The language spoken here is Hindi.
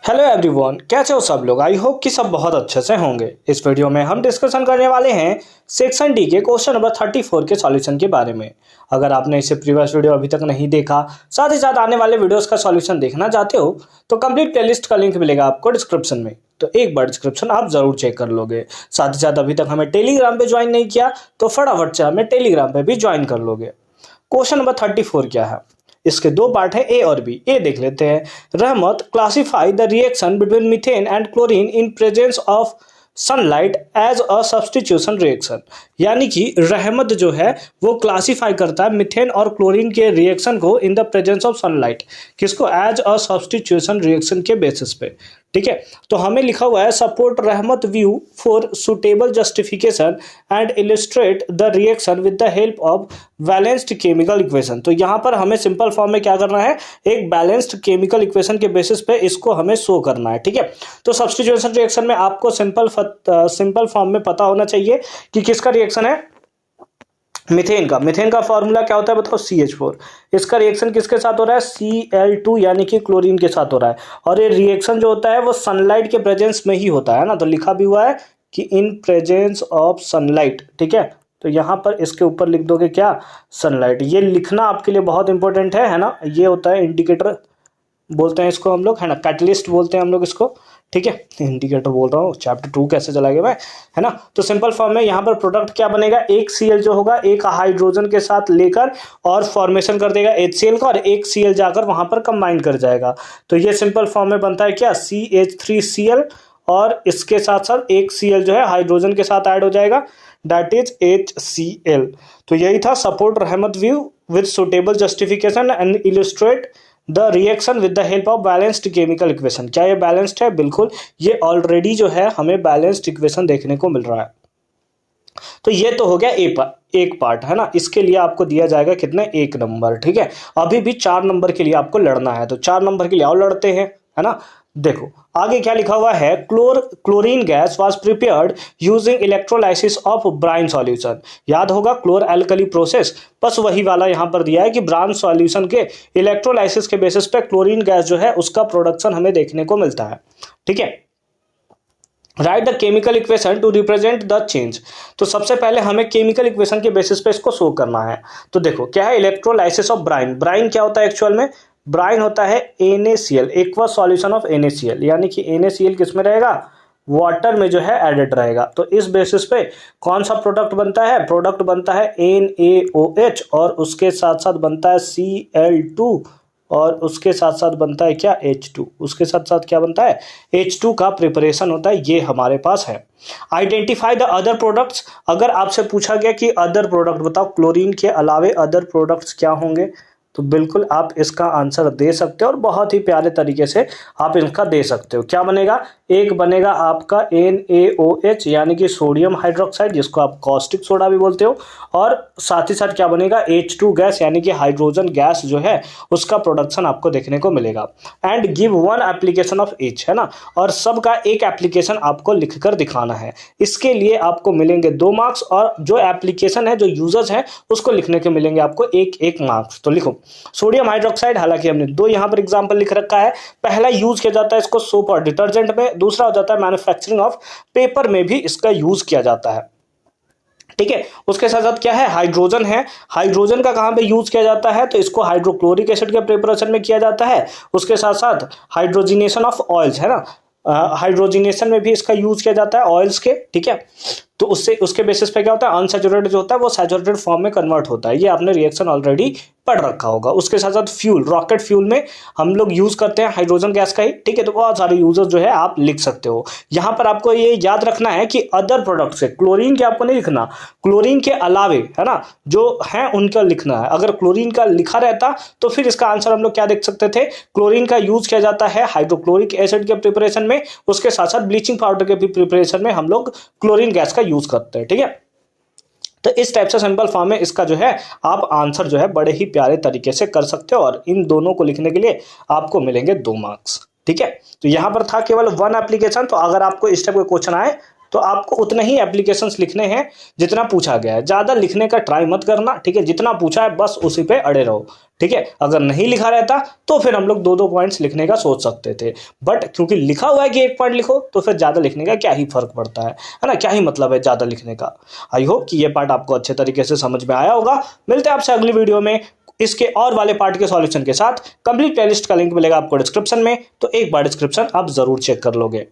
हेलो एवरीवन, कैसे हो सब लोग। आई होप कि सब बहुत अच्छे से होंगे। इस वीडियो में हम डिस्कशन करने वाले हैं सेक्शन डी के क्वेश्चन नंबर 34 के सॉल्यूशन के बारे में। अगर आपने इसे प्रीवियस वीडियो अभी तक नहीं देखा, साथ ही साथ आने वाले वीडियोस का सॉल्यूशन देखना चाहते हो तो कंप्लीट प्लेलिस्ट का लिंक मिलेगा आपको डिस्क्रिप्शन में। तो एक बार डिस्क्रिप्शन आप जरूर चेक कर लोगे। साथ ही साथ अभी तक हमें टेलीग्राम पे ज्वाइन नहीं किया तो फटाफट से हमें टेलीग्राम पे भी ज्वाइन कर लोगे। क्वेश्चन नंबर 34 क्या है, इसके दो पार्ट है ए और बी। ए देख लेते हैं। Rahmat classify the reaction between methane and chlorine in presence of sunlight as a substitution reaction. यानी कि रहमत जो है वो क्लासिफाई करता है मिथेन और क्लोरीन के रिएक्शन को in the presence of sunlight, किसको, एज अ सब्स्टिट्यूशन रिएक्शन के बेसिस पे। ठीक है, तो हमें लिखा हुआ है सपोर्ट रहमत view for suitable justification and illustrate the reaction with the help of balanced chemical equation. तो यहाँ पर हमें सिंपल फॉर्म में क्या करना है, एक बैलेंस्ड केमिकल इक्वेशन के बेसिस पे इसको हमें शो करना है। ठीक है, तो सब्स्टिट्यूशन रिएक्शन में आपको सिंपल फॉर्म में पता होना चाहिए कि किसका रिएक्शन है, मिथेन का फॉर्मूला क्या होता है बताओ, CH4। इसका रिएक्शन किसके साथ हो रहा है, Cl2 यानी कि क्लोरीन के साथ हो रहा है। और ये रिएक्शन जो होता है वो सनलाइट के प्रेजेंस में ही होता है ना, तो लिखा भी हुआ है कि इन प्रेजेंस ऑफ सनलाइट। ठीक है, तो यहाँ पर इसके ऊपर लिख दोगे क्या, सनलाइट। ये लिखना आपके लिए बहुत इंपॉर्टेंट है ना। ये होता है इंडिकेटर बोलते हैं इसको हम लोग, है ना, कैटलिस्ट बोलते हैं हम लोग इसको। ठीक है, इंडिकेटर बोल रहा हूँ, चैप्टर 2 कैसे चला गया मैं, है ना। तो सिंपल फॉर्म में यहाँ पर प्रोडक्ट क्या बनेगा, एक Cl जो होगा एक हाइड्रोजन के साथ लेकर और फॉर्मेशन कर देगा HCl का, और एक Cl जाकर वहां पर कंबाइन कर जाएगा। तो ये सिंपल फॉर्म में बनता है क्या, CH3Cl, और इसके साथ साथ एक Cl जो है हाइड्रोजन के साथ ऐड हो जाएगा, दैट इज HCl। तो यही था सपोर्ट रहमत view with suitable justification and illustrate the reaction with the help of balanced chemical equation. क्या ये बैलेंस्ड है, बिल्कुल, ये ऑलरेडी जो है हमें बैलेंस्ड इक्वेशन देखने को मिल रहा है। तो ये तो हो गया एक पार्ट, है ना। इसके लिए आपको दिया जाएगा कितने, 1 नंबर। ठीक है, अभी भी 4 नंबर के लिए आपको लड़ना है, तो 4 नंबर के लिए और लड़ते हैं, है ना। देखो आगे क्या लिखा हुआ है, chlorine gas was prepared using electrolysis of brine solution. याद होगा क्लोर एल्कली प्रोसेस, बस वही वाला यहां पर दिया है कि ब्राइन सॉल्यूशन के इलेक्ट्रोलाइसिस के बेसिस पे क्लोरीन गैस जो है उसका प्रोडक्शन हमें देखने को मिलता है। ठीक है, right the chemical equation two represent the change. तो सबसे पहले हमें केमिकल इक्वेशन के बेसिस पे इसको शो करना है। तो देखो क्या है, इलेक्ट्रोलाइसिस ऑफ ब्राइन। ब्राइन क्या होता है एक्चुअल में, ब्राइन होता है NaCl, aqueous solution of NaCl, यानी कि NaCl किस में रहेगा, वाटर में जो है एडेड रहेगा। तो इस बेसिस पे कौन सा प्रोडक्ट बनता है, प्रोडक्ट बनता है NaOH, और उसके साथ साथ बनता है Cl2, और उसके साथ साथ बनता है क्या, H2। उसके साथ साथ क्या बनता है, H2 का प्रिपरेशन होता है, ये हमारे पास है। Identify the other products. अगर आपसे पूछा गया कि अदर प्रोडक्ट बताओ, क्लोरीन के अलावे अदर प्रोडक्ट्स क्या होंगे, तो बिल्कुल आप इसका आंसर दे सकते हो और बहुत ही प्यारे तरीके से आप इनका दे सकते हो। क्या बनेगा, एक बनेगा आपका NaOH यानी कि सोडियम हाइड्रोक्साइड, जिसको आप कॉस्टिक सोडा भी बोलते हो, और साथ ही साथ क्या बनेगा, H2 गैस यानी कि हाइड्रोजन गैस जो है उसका प्रोडक्शन आपको देखने को मिलेगा। And give 1 application of each, है ना, और सबका एक एप्लीकेशन आपको लिखकर दिखाना है। इसके लिए आपको मिलेंगे 2 मार्क्स, और जो एप्लीकेशन है, जो यूजर्स है, उसको लिखने के मिलेंगे आपको 1-1 मार्क्स। तो लिखो सोडियम हाइड्रोक्साइड, हालांकि हमने 2 यहां पर एग्जांपल लिख रखा है। पहला यूज किया जाता है इसको सोप और डिटर्जेंट में, दूसरा हो जाता है मैन्युफैक्चरिंग ऑफ पेपर में भी इसका यूज किया जाता है। ठीक है, उसके साथ साथ क्या है, हाइड्रोजन है। हाइड्रोजन का कहां पे यूज किया जाता है, तो इसको हाइड्रोक्लोरिक एसिड के प्रिपरेशन में किया जाता है। उसके साथ साथ हाइड्रोजिनेशन ऑफ ऑयल्स, है ना, हाइड्रोजिनेशन में भी इसका यूज किया जाता है ऑयल्स के। ठीक है, तो उससे उसके बेसिस पे क्या होता है, अनसैचुरेटेड जो होता है वो सैचुरेटेड फॉर्म में कन्वर्ट होता है। ये आपने रिएक्शन ऑलरेडी पढ़ रखा होगा। उसके साथ साथ फ्यूल, रॉकेट फ्यूल में हम लोग यूज करते हैं हाइड्रोजन गैस का ही। ठीक है, तो बहुत सारे यूजर्स जो है आप लिख सकते हो। यहां पर आपको ये याद रखना है कि अदर प्रोडक्ट से क्लोरीन के आपको नहीं लिखना, क्लोरीन के अलावे, है ना, जो है उनका लिखना है। अगर क्लोरीन का लिखा रहता तो फिर इसका आंसर हम लोग क्या देख सकते थे, क्लोरीन का यूज किया जाता है हाइड्रोक्लोरिक एसिड के प्रिपरेशन में, उसके साथ साथ ब्लीचिंग पाउडर के भी प्रिपरेशन में हम लोग क्लोरीन गैस का यूज करते हैं। ठीक है, तो इस टाइप से सिंपल फॉर्म में इसका जो है आप आंसर जो है बड़े ही प्यारे तरीके से कर सकते हो, और इन दोनों को लिखने के लिए आपको मिलेंगे 2 मार्क्स। ठीक है, तो यहां पर था केवल 1 एप्लीकेशन। तो अगर आपको इस टाइप का क्वेश्चन आए तो आपको उतने ही एप्लीकेशंस लिखने हैं जितना पूछा गया है। ज़्यादा लिखने का ट्राई मत करना, ठीक है। जितना पूछा है बस उसी पे अड़े रहो, ठीक है। अगर नहीं लिखा रहता तो फिर हम लोग 2-2 पॉइंट्स लिखने का सोच सकते थे, बट क्योंकि लिखा हुआ है कि 1 पॉइंट लिखो तो फिर ज़्यादा लिखने का क्या ही फर्क पड़ता है ना, क्या ही मतलब है ज़्यादा लिखने का। आई होप कि ये पार्ट आपको अच्छे तरीके से समझ में आया होगा। मिलते हैं आपसे अगली वीडियो में इसके और वाले पार्ट के सॉल्यूशन के साथ। कंप्लीट प्लेलिस्ट का लिंक मिलेगा आपको डिस्क्रिप्शन में, तो एक बार डिस्क्रिप्शन आप जरूर चेक कर लोगे।